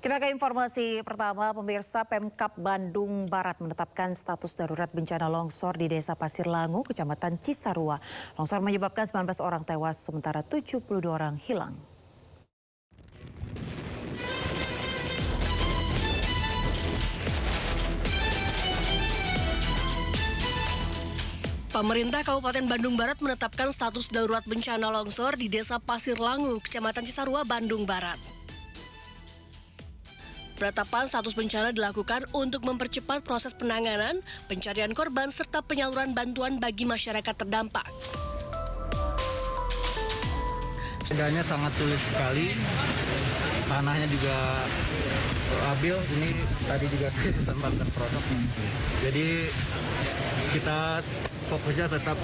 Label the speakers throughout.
Speaker 1: Kita ke informasi pertama, pemirsa. Pemkab Bandung Barat menetapkan status darurat bencana longsor di Desa Pasir Langu, Kecamatan Cisarua. Longsor menyebabkan 19 orang tewas, sementara 72 orang hilang.
Speaker 2: Pemerintah Kabupaten Bandung Barat menetapkan status darurat bencana longsor di Desa Pasir Langu, Kecamatan Cisarua, Bandung Barat. Penetapan status bencana dilakukan untuk mempercepat proses penanganan, pencarian korban, serta penyaluran bantuan bagi masyarakat terdampak.
Speaker 3: Keadaannya sangat sulit sekali, tanahnya juga labil, ini tadi juga sempat terperosok. Jadi kita fokusnya tetap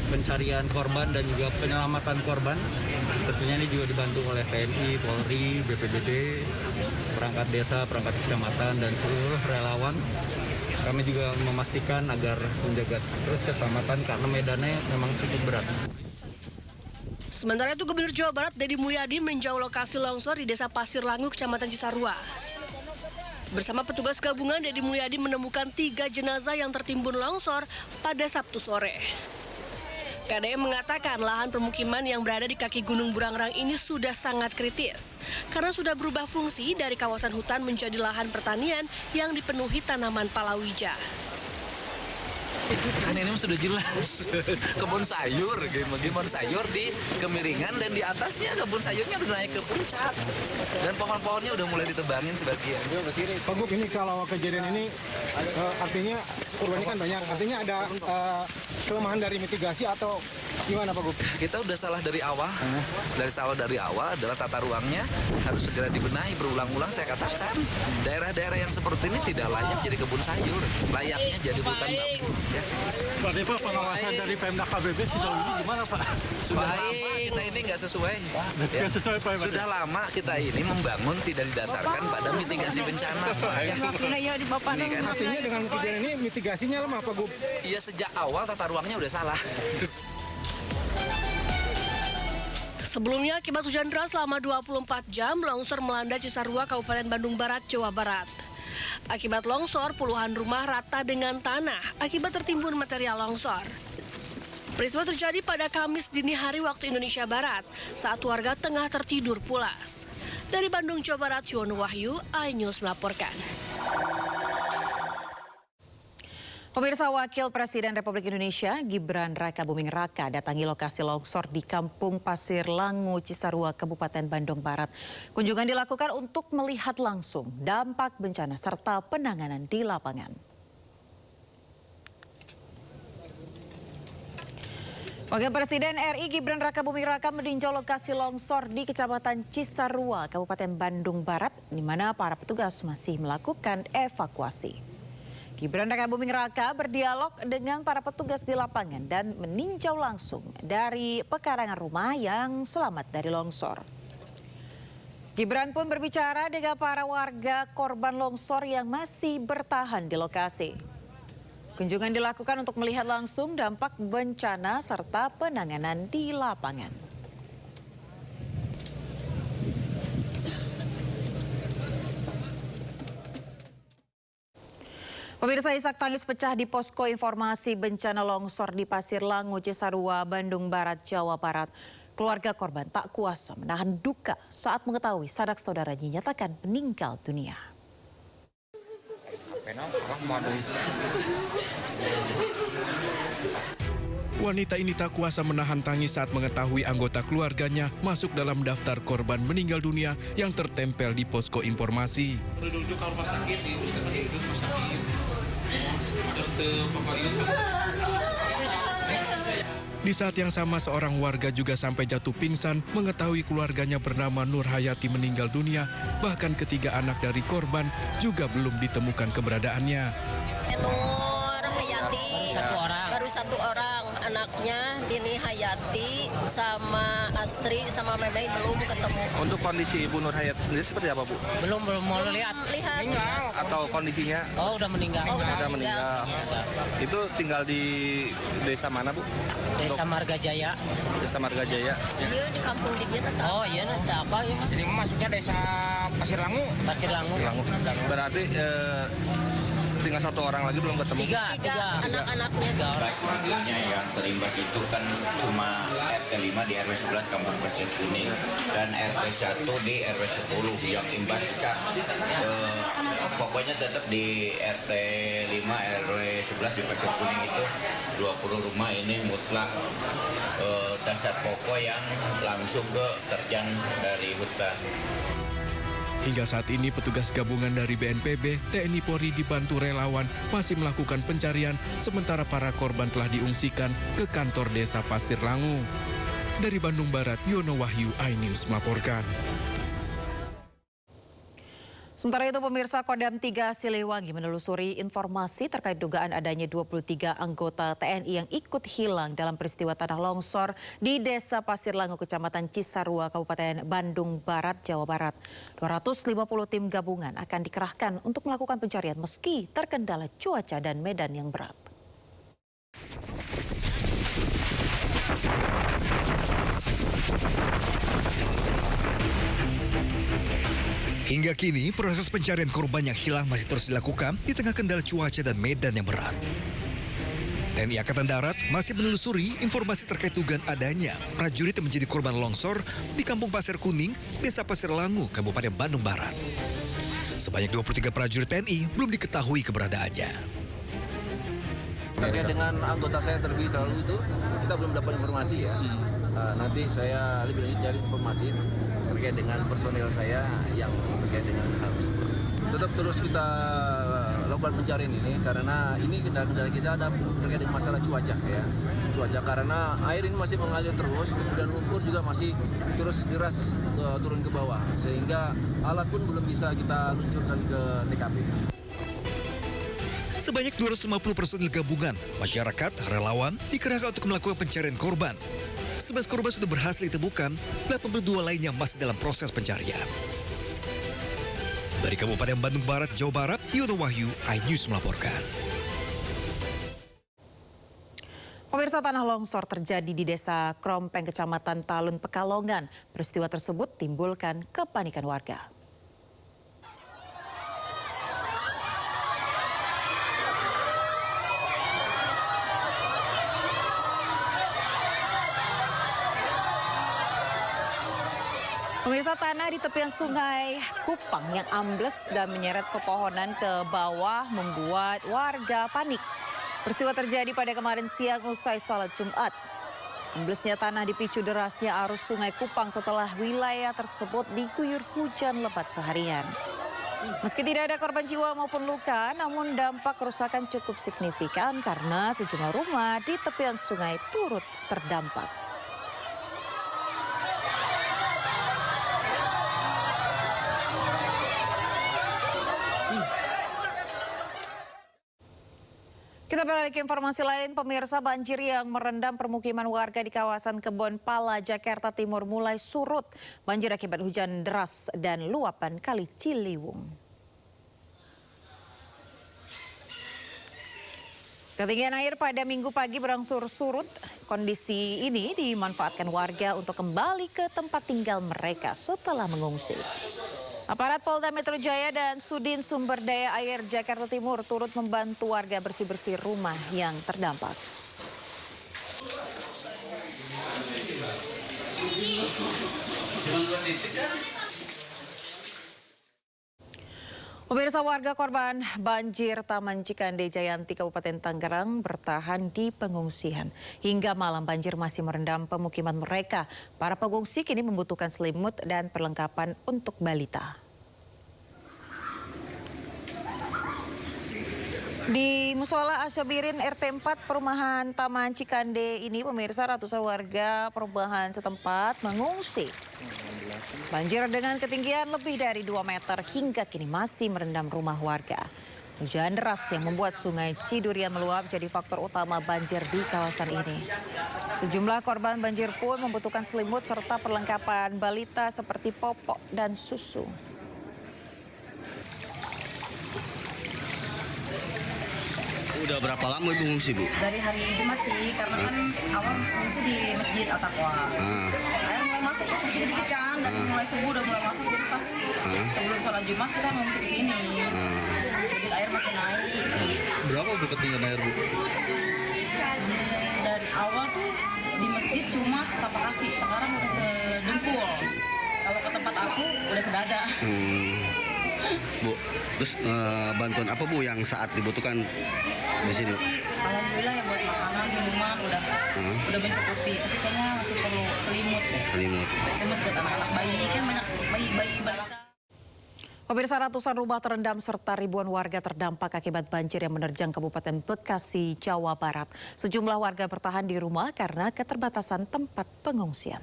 Speaker 3: pencarian korban dan juga penyelamatan korban. Tentunya ini juga dibantu oleh TNI, Polri, BPBD, perangkat desa, perangkat kecamatan, dan seluruh relawan. Kami juga memastikan agar menjaga terus keselamatan karena medannya memang cukup berat.
Speaker 2: Sementara itu, Gubernur Jawa Barat Deddy Mulyadi meninjau lokasi longsor di Desa Pasir Langu, Kecamatan Cisarua. Bersama petugas gabungan, Deddy Mulyadi menemukan 3 jenazah yang tertimbun longsor pada Sabtu sore. KDM mengatakan lahan permukiman yang berada di kaki Gunung Burangrang ini sudah sangat kritis karena sudah berubah fungsi dari kawasan hutan menjadi lahan pertanian yang dipenuhi tanaman palawija.
Speaker 4: Kan ini sudah jelas kebun sayur, kebun sayur di kemiringan dan di atasnya kebun sayurnya udah naik ke puncak dan pohon-pohonnya udah mulai ditebangin sebagian.
Speaker 5: Pak Gub, ini kalau kejadian ini artinya korbannya kan banyak, artinya ada kelemahan dari mitigasi atau gimana Pak Gub?
Speaker 4: Kita udah salah dari awal, dari awal adalah tata ruangnya harus segera dibenahi berulang-ulang. Saya katakan daerah-daerah yang seperti ini tidak layak jadi kebun sayur, layaknya jadi hutan bambu. Ya.
Speaker 3: Pak Depa, pengawasan dari Pemda KBB sejauh ini gimana Pak?
Speaker 4: Sudah lama kita ini nggak sesuai. Ya.
Speaker 3: Sesuai Pak.
Speaker 4: Sudah lama kita ini membangun tidak didasarkan pada mitigasi bencana. Ya. Ini kan
Speaker 5: Artinya dengan kejadian ini mitigasinya lemah Pak Gub?
Speaker 4: iya, sejak awal tata ruangnya udah salah.
Speaker 2: Sebelumnya, akibat hujan deras selama 24 jam, longsor melanda Cisarua, Kabupaten Bandung Barat, Jawa Barat. Akibat longsor, puluhan rumah rata dengan tanah akibat tertimbun material longsor. Peristiwa terjadi pada Kamis dini hari waktu Indonesia Barat saat warga tengah tertidur pulas. Dari Bandung, Jawa Barat, Yono Wahyu, iNews melaporkan.
Speaker 1: Pemirsa, Wakil Presiden Republik Indonesia Gibran Rakabuming Raka datangi lokasi longsor di Kampung Pasir Langu, Cisarua, Kabupaten Bandung Barat. Kunjungan dilakukan untuk melihat langsung dampak bencana serta penanganan di lapangan. Wakil Presiden RI Gibran Rakabuming Raka meninjau lokasi longsor di Kecamatan Cisarua, Kabupaten Bandung Barat, di mana para petugas masih melakukan evakuasi. Gibran Rakabuming Raka berdialog dengan para petugas di lapangan dan meninjau langsung dari pekarangan rumah yang selamat dari longsor. Gibran pun berbicara dengan para warga korban longsor yang masih bertahan di lokasi. Kunjungan dilakukan untuk melihat langsung dampak bencana serta penanganan di lapangan. Pemirsa, isak tangis pecah di posko informasi bencana longsor di Pasir Langu, Cisarua, Bandung Barat, Jawa Barat. Keluarga korban tak kuasa menahan duka saat mengetahui sanak saudaranya dinyatakan meninggal dunia.
Speaker 6: Wanita ini tak kuasa menahan tangis saat mengetahui anggota keluarganya masuk dalam daftar korban meninggal dunia yang tertempel di posko informasi. Di saat yang sama, seorang warga juga sampai jatuh pingsan mengetahui keluarganya bernama Nur Hayati meninggal dunia, bahkan ketiga anak dari korban juga belum ditemukan keberadaannya.
Speaker 7: Nur Hayati
Speaker 2: Hayati, baru satu orang, anaknya Dini Hayati sama Astri sama Memei belum ketemu.
Speaker 7: Untuk kondisi Ibu Nur Hayati sendiri seperti apa, Bu?
Speaker 8: Belum mau lihat.
Speaker 7: Atau kondisinya?
Speaker 8: Oh, udah meninggal.
Speaker 2: Udah
Speaker 7: meninggal. Itu tinggal di desa mana, Bu?
Speaker 8: Desa Marga Jaya.
Speaker 7: Desa Marga Jaya.
Speaker 2: Dia di kampung di dia tetap.
Speaker 8: Oh iya, nanti apa ya mas?
Speaker 9: Jadi masuknya desa Pasir Langu.
Speaker 8: Pasir Langu.
Speaker 7: Berarti tinggal satu orang lagi belum ketemu.
Speaker 2: Tiga anak-anaknya.
Speaker 10: Mobilnya yang terimbas itu kan cuma RT 5 di RW 11 Kampung Pasir Kuning dan RT 1 di RW 10 yang imbas pecah. Pokoknya tetap di RT 5 RW 11 di Pasir Kuning itu 20 rumah ini mutlak dasar pokok yang langsung ke terjang dari hutan.
Speaker 6: Hingga saat ini petugas gabungan dari BNPB, TNI Polri dibantu relawan masih melakukan pencarian sementara para korban telah diungsikan ke kantor desa Pasir Langu. Dari Bandung Barat, Yono Wahyu, iNews melaporkan.
Speaker 1: Sementara itu pemirsa, Kodam 3 Siliwangi menelusuri informasi terkait dugaan adanya 23 anggota TNI yang ikut hilang dalam peristiwa tanah longsor di Desa Pasir Langu, Kecamatan Cisarua, Kabupaten Bandung Barat, Jawa Barat. 250 tim gabungan akan dikerahkan untuk melakukan pencarian meski terkendala cuaca dan medan yang berat.
Speaker 11: Hingga kini, proses pencarian korban yang hilang masih terus dilakukan di tengah kendala cuaca dan medan yang berat. TNI Angkatan Darat masih menelusuri informasi terkait dugaan adanya prajurit yang menjadi korban longsor di Kampung Pasir Kuning, Desa Pasir Langu, Kabupaten Bandung Barat. Sebanyak 23 prajurit TNI belum diketahui keberadaannya.
Speaker 7: Terkait dengan anggota saya terlebih dahulu itu, kita belum dapat informasi ya. Nanti saya lebih lanjut cari informasi terkait dengan personil saya yang terkait dengan hal tersebut. Tetap terus kita lakukan pencarian ini karena ini kendala kita ada terkait dengan masalah cuaca ya. Cuaca karena air ini masih mengalir terus, kemudian lumpur juga masih terus deras turun ke bawah sehingga alat pun belum bisa kita luncurkan ke TKP.
Speaker 11: Sebanyak 250 personil gabungan, masyarakat, relawan dikerahkan untuk melakukan pencarian korban. 11 korban sudah berhasil ditemukan, 82 lainnya masih dalam proses pencarian. Dari Kabupaten Bandung Barat, Jawa Barat, Yono Wahyu, iNews melaporkan.
Speaker 1: Pemirsa, tanah longsor terjadi di Desa Krompeng, Kecamatan Talun, Pekalongan. Peristiwa tersebut timbulkan kepanikan warga. Pemirsa, tanah di tepian sungai Kupang yang ambles dan menyeret pepohonan ke bawah membuat warga panik. Peristiwa terjadi pada kemarin siang usai sholat Jumat. Amblesnya tanah dipicu derasnya arus sungai Kupang setelah wilayah tersebut diguyur hujan lebat seharian. Meski tidak ada korban jiwa maupun luka, namun dampak kerusakan cukup signifikan karena sejumlah rumah di tepian sungai turut terdampak. Kita beralih ke informasi lain, pemirsa. Banjir yang merendam permukiman warga di kawasan Kebon Pala, Jakarta Timur mulai surut. Banjir akibat hujan deras dan luapan Kali Ciliwung. Ketinggian air pada Minggu pagi berangsur surut. Kondisi ini dimanfaatkan warga untuk kembali ke tempat tinggal mereka setelah mengungsi. Aparat Polda Metro Jaya dan Sudin Sumber Daya Air Jakarta Timur turut membantu warga bersih-bersih rumah yang terdampak. Pemirsa, warga korban banjir Taman Cikande Jayanti Kabupaten Tangerang bertahan di pengungsian. Hingga malam banjir masih merendam pemukiman mereka. Para pengungsi kini membutuhkan selimut dan perlengkapan untuk balita. Di Musola Asyabirin RT 4 Perumahan Taman Cikande ini, pemirsa, ratusan warga perumahan setempat mengungsi. Banjir dengan ketinggian lebih dari 2 meter hingga kini masih merendam rumah warga. Hujan deras yang membuat sungai Cidurian meluap jadi faktor utama banjir di kawasan ini. Sejumlah korban banjir pun membutuhkan selimut serta perlengkapan balita seperti popok dan susu.
Speaker 12: Udah berapa lama Ibu ngungsi, Bu?
Speaker 13: Dari hari Jumat sih, karena kan awal ngungsi di Masjid Al-Taqwa. Air mulai masuk sedikit kan, dari mulai subuh udah mulai masuk, jadi pas sebelum sholat Jumat kita ngungsi di sini. Jadi air makin naik.
Speaker 12: Berapa Bu ketinggian air, Bu?
Speaker 13: Dari awal tuh di masjid cuma setapak kaki, sekarang udah sedengkul. Kalau ke tempat aku udah sedada.
Speaker 12: Bu, terus bantuan apa Bu yang saat dibutuhkan di sini?
Speaker 13: Alhamdulillah ya buat makanan, minuman udah mencukupi. Tapi kayaknya masih perlu selimut. Selimut buat anak-anak bayi, kan banyak bayi balita.
Speaker 1: Pemirsa, ratusan rumah terendam serta ribuan warga terdampak akibat banjir yang menerjang Kabupaten Bekasi, Jawa Barat. Sejumlah warga bertahan di rumah karena keterbatasan tempat pengungsian.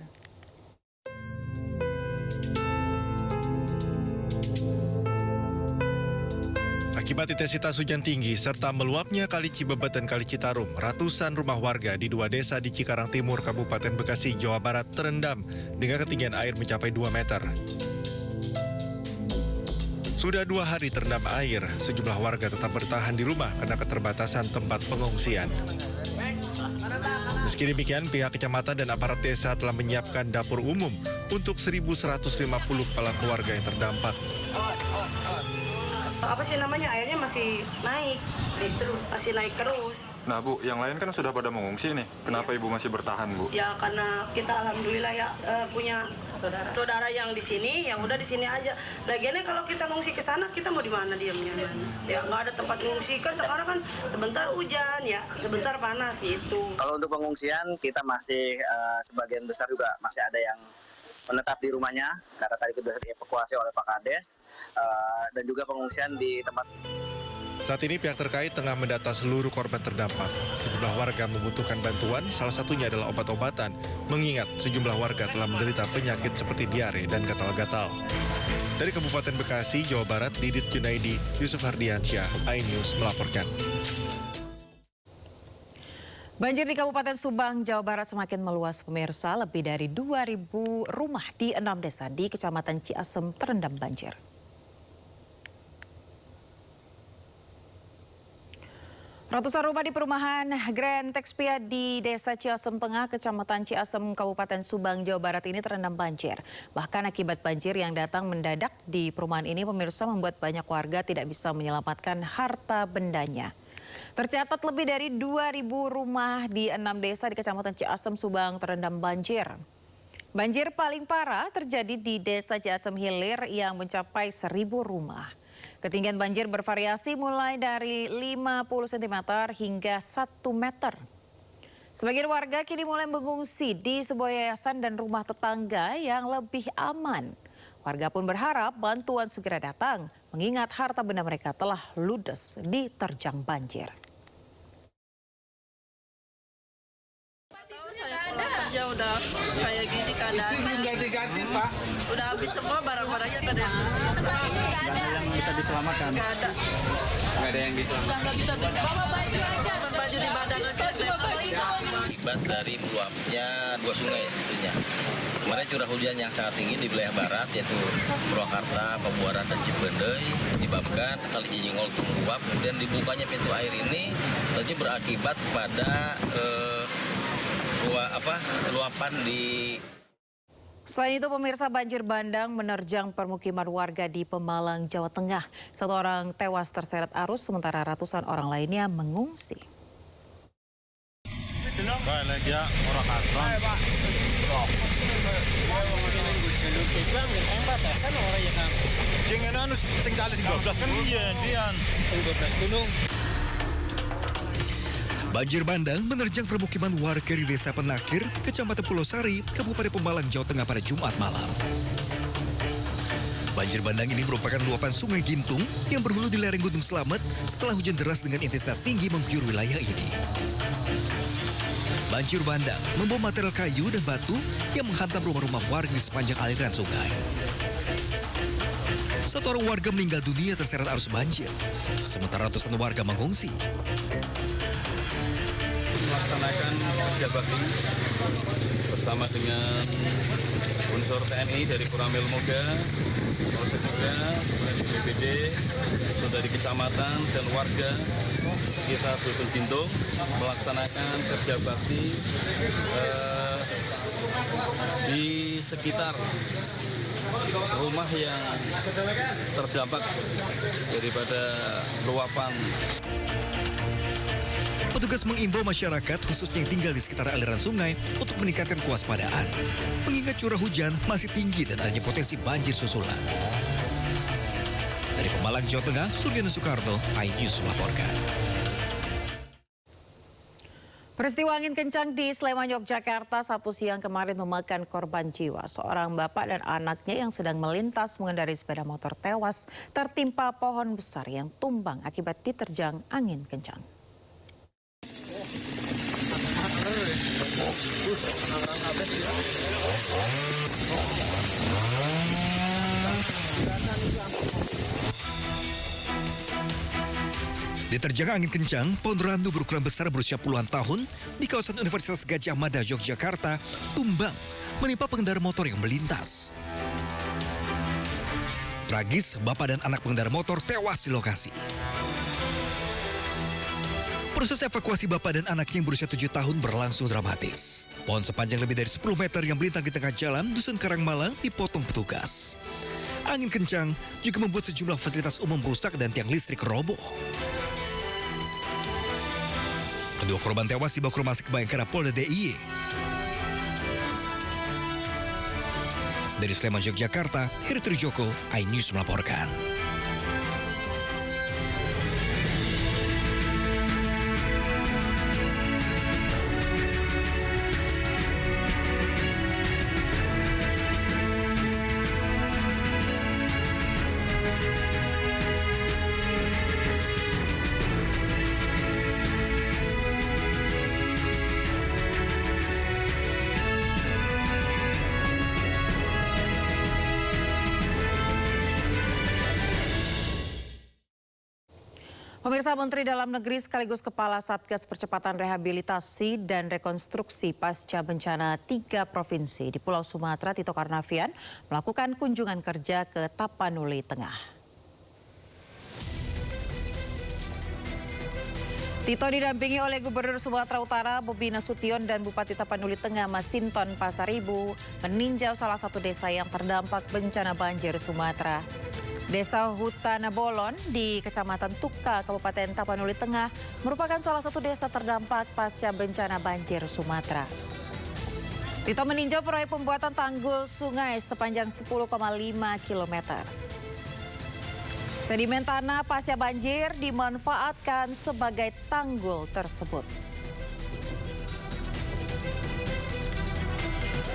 Speaker 14: Akibat intensitas hujan tinggi serta meluapnya Kali Cibebet dan Kali Citarum, ratusan rumah warga di 2 desa di Cikarang Timur, Kabupaten Bekasi, Jawa Barat terendam dengan ketinggian air mencapai 2 meter. Sudah 2 hari terendam air, sejumlah warga tetap bertahan di rumah karena keterbatasan tempat pengungsian. Meski demikian, pihak kecamatan dan aparat desa telah menyiapkan dapur umum untuk 1.150 kepala keluarga yang terdampak.
Speaker 15: Apa sih namanya, airnya masih naik terus.
Speaker 16: Nah Bu, yang lain kan sudah pada mengungsi nih. Kenapa Ibu masih bertahan, Bu?
Speaker 15: Ya karena kita alhamdulillah ya punya saudara yang di sini, yang udah di sini aja. Lagiannya kalau kita ngungsi ke sana, kita mau di mana diamnya? Ya nggak ada tempat ngungsi kan, sekarang kan sebentar hujan ya, sebentar panas gitu.
Speaker 17: Kalau untuk pengungsian kita masih sebagian besar juga masih ada yang menetap di rumahnya karena tadi sudah dievakuasi oleh Pak Kades, dan juga pengungsian di tempat.
Speaker 14: Saat ini pihak terkait tengah mendata seluruh korban terdampak. Sejumlah warga membutuhkan bantuan, salah satunya adalah obat-obatan, mengingat sejumlah warga telah menderita penyakit seperti diare dan gatal-gatal. Dari Kabupaten Bekasi, Jawa Barat, Didit Junaidi, Yusuf Hardiansyah, iNews melaporkan.
Speaker 1: Banjir di Kabupaten Subang, Jawa Barat semakin meluas, pemirsa. Lebih dari 2.000 rumah di 6 desa di Kecamatan Ciasem terendam banjir. Ratusan rumah di perumahan Grand Texpia di Desa Ciasem Tengah, Kecamatan Ciasem, Kabupaten Subang, Jawa Barat ini terendam banjir. Bahkan akibat banjir yang datang mendadak di perumahan ini, pemirsa, membuat banyak warga tidak bisa menyelamatkan harta bendanya. Tercatat lebih dari 2.000 rumah di 6 desa di Kecamatan Ciasem, Subang terendam banjir. Banjir paling parah terjadi di Desa Ciasem Hilir yang mencapai 1.000 rumah. Ketinggian banjir bervariasi mulai dari 50 cm hingga 1 meter. Sebagian warga kini mulai mengungsi di sebuah yayasan dan rumah tetangga yang lebih aman. Warga pun berharap bantuan segera datang, mengingat harta benda mereka telah ludes diterjang banjir.
Speaker 18: Kerja udah kayak gini keadaannya.
Speaker 5: Ganti-ganti, Pak.
Speaker 18: Udah habis semua barang-barangnya, nggak ada
Speaker 3: yang bisa diselamatkan.
Speaker 18: Nggak ada.
Speaker 3: Nggak ada yang diselamatkan.
Speaker 18: Nggak bisa diselamatkan. Baju di badan aja.
Speaker 19: Akibat dari meluapnya 2 sungai sebetulnya. Kemarin curah hujan yang sangat tinggi di wilayah barat, yaitu Purwakarta, Pabuaran, dan Cipendei, menyebabkan Kali Cijingol itu meluap. Kemudian dibukanya pintu air ini tentu berakibat pada luapan di.
Speaker 1: Selain itu, pemirsa, banjir bandang menerjang permukiman warga di Pemalang, Jawa Tengah. 1 orang tewas terseret arus, sementara ratusan orang lainnya mengungsi.
Speaker 11: Banjir bandang menerjang permukiman warga di Desa Penakir, Kecamatan Pulau Sari, Kabupaten Pemalang, Jawa Tengah pada Jumat malam. Banjir bandang ini merupakan luapan Sungai Gintung yang berhulu di lereng Gunung Slamet setelah hujan deras dengan intensitas tinggi mengguyur wilayah ini. Banjir bandang membawa material kayu dan batu yang menghantam rumah-rumah warga di sepanjang aliran sungai. Satu orang warga meninggal dunia terseret arus banjir, sementara ratusan warga mengungsi.
Speaker 20: Melaksanakan kerja bakti bersama dengan unsur TNI dari Koramil Moga, Polsek Moga, BPBD, dari kecamatan dan warga sekitar Dusun Gintung melaksanakan kerja bakti di sekitar rumah yang terdampak daripada luapan.
Speaker 11: Petugas mengimbau masyarakat khususnya yang tinggal di sekitar aliran sungai untuk meningkatkan kewaspadaan, mengingat curah hujan masih tinggi dan adanya potensi banjir susulan. Dari Pemalang, Jawa Tengah, Suryono Soekarno, iNews melaporkan.
Speaker 1: Peristiwa angin kencang di Sleman, Yogyakarta Sabtu siang kemarin memakan korban jiwa. Seorang bapak dan anaknya yang sedang melintas mengendarai sepeda motor tewas tertimpa pohon besar yang tumbang akibat diterjang angin kencang.
Speaker 11: Diterjang angin kencang, pohon randu berukuran besar berusia puluhan tahun di kawasan Universitas Gadjah Mada, Yogyakarta, tumbang menimpa pengendara motor yang melintas. Tragis, bapak dan anak pengendara motor tewas di lokasi. Proses evakuasi bapak dan anaknya yang berusia 7 tahun berlangsung dramatis. Pohon sepanjang lebih dari 10 meter yang melintang di tengah jalan Dusun Karangmalang dipotong petugas. Angin kencang juga membuat sejumlah fasilitas umum rusak dan tiang listrik roboh. Kedua korban tewas dibawa ke Rumah Sakit Bayangkara Polda DIY. Dari Sleman, Yogyakarta, Heri Trijoko, iNews melaporkan.
Speaker 1: Pemirsa, Menteri Dalam Negeri sekaligus Kepala Satgas Percepatan Rehabilitasi dan Rekonstruksi Pasca Bencana 3 Provinsi di Pulau Sumatera, Tito Karnavian, melakukan kunjungan kerja ke Tapanuli Tengah. Tito didampingi oleh Gubernur Sumatera Utara Bobi Nasution dan Bupati Tapanuli Tengah Masinton Pasaribu meninjau salah satu desa yang terdampak bencana banjir Sumatera. Desa Hutana Bolon di Kecamatan Tuka, Kabupaten Tapanuli Tengah merupakan salah satu desa terdampak pasca bencana banjir Sumatera. Tito meninjau proyek pembuatan tanggul sungai sepanjang 10,5 km. Sedimen tanah pasca banjir dimanfaatkan sebagai tanggul tersebut.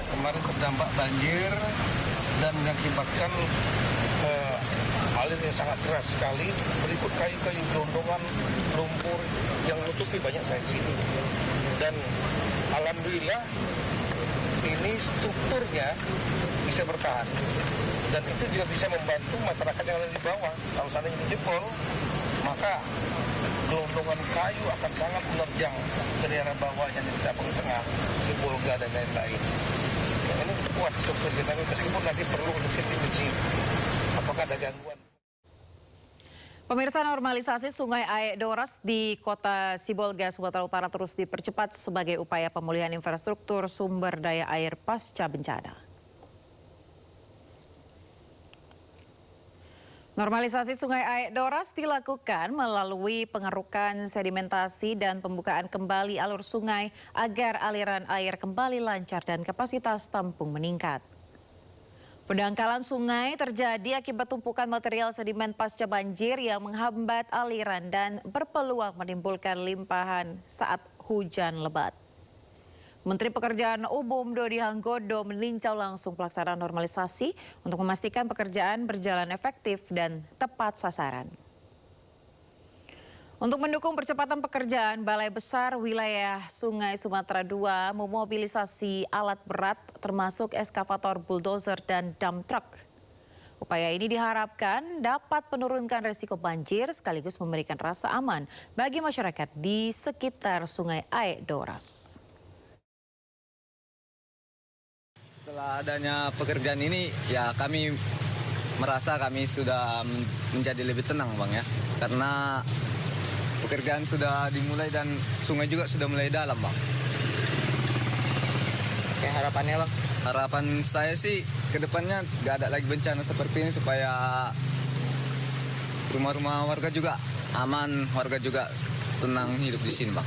Speaker 21: Kemarin terdampak banjir dan mengakibatkan alir yang sangat deras sekali, berikut kayu-kayu gelondongan, lumpur yang menutupi banyak dari sini. Dan alhamdulillah ini strukturnya bisa bertahan. Dan itu juga bisa membantu masyarakat yang ada di bawah. Kalau seandainya dijebol, maka gelondongan kayu akan sangat menerjang ke daerah bawah yang di Tabung Tengah, Sibolga dan lain-lain. Ini kuat struktur kita, meskipun nanti perlu untuk diuji apakah ada gangguan.
Speaker 1: Pemirsa, normalisasi Sungai Aek Doras di Kota Sibolga, Sumatera Utara terus dipercepat sebagai upaya pemulihan infrastruktur sumber daya air pasca bencana. Normalisasi Sungai Aek Doras dilakukan melalui pengerukan sedimentasi dan pembukaan kembali alur sungai agar aliran air kembali lancar dan kapasitas tampung meningkat. Pendangkalan sungai terjadi akibat tumpukan material sedimen pasca banjir yang menghambat aliran dan berpeluang menimbulkan limpahan saat hujan lebat. Menteri Pekerjaan Umum Dodi Hanggodo meninjau langsung pelaksanaan normalisasi untuk memastikan pekerjaan berjalan efektif dan tepat sasaran. Untuk mendukung percepatan pekerjaan, Balai Besar Wilayah Sungai Sumatera II memobilisasi alat berat termasuk eskavator, bulldozer, dan dump truck. Upaya ini diharapkan dapat menurunkan resiko banjir sekaligus memberikan rasa aman bagi masyarakat di sekitar Sungai Aek Doras.
Speaker 4: Setelah adanya pekerjaan ini, ya kami merasa kami sudah menjadi lebih tenang, Bang, ya. Karena pekerjaan sudah dimulai dan sungai juga sudah mulai dalam, Bang.
Speaker 9: Oke, harapannya, Bang?
Speaker 4: Harapan saya sih ke depannya gak ada lagi bencana seperti ini supaya rumah-rumah warga juga aman, warga juga tenang hidup di sini, Bang.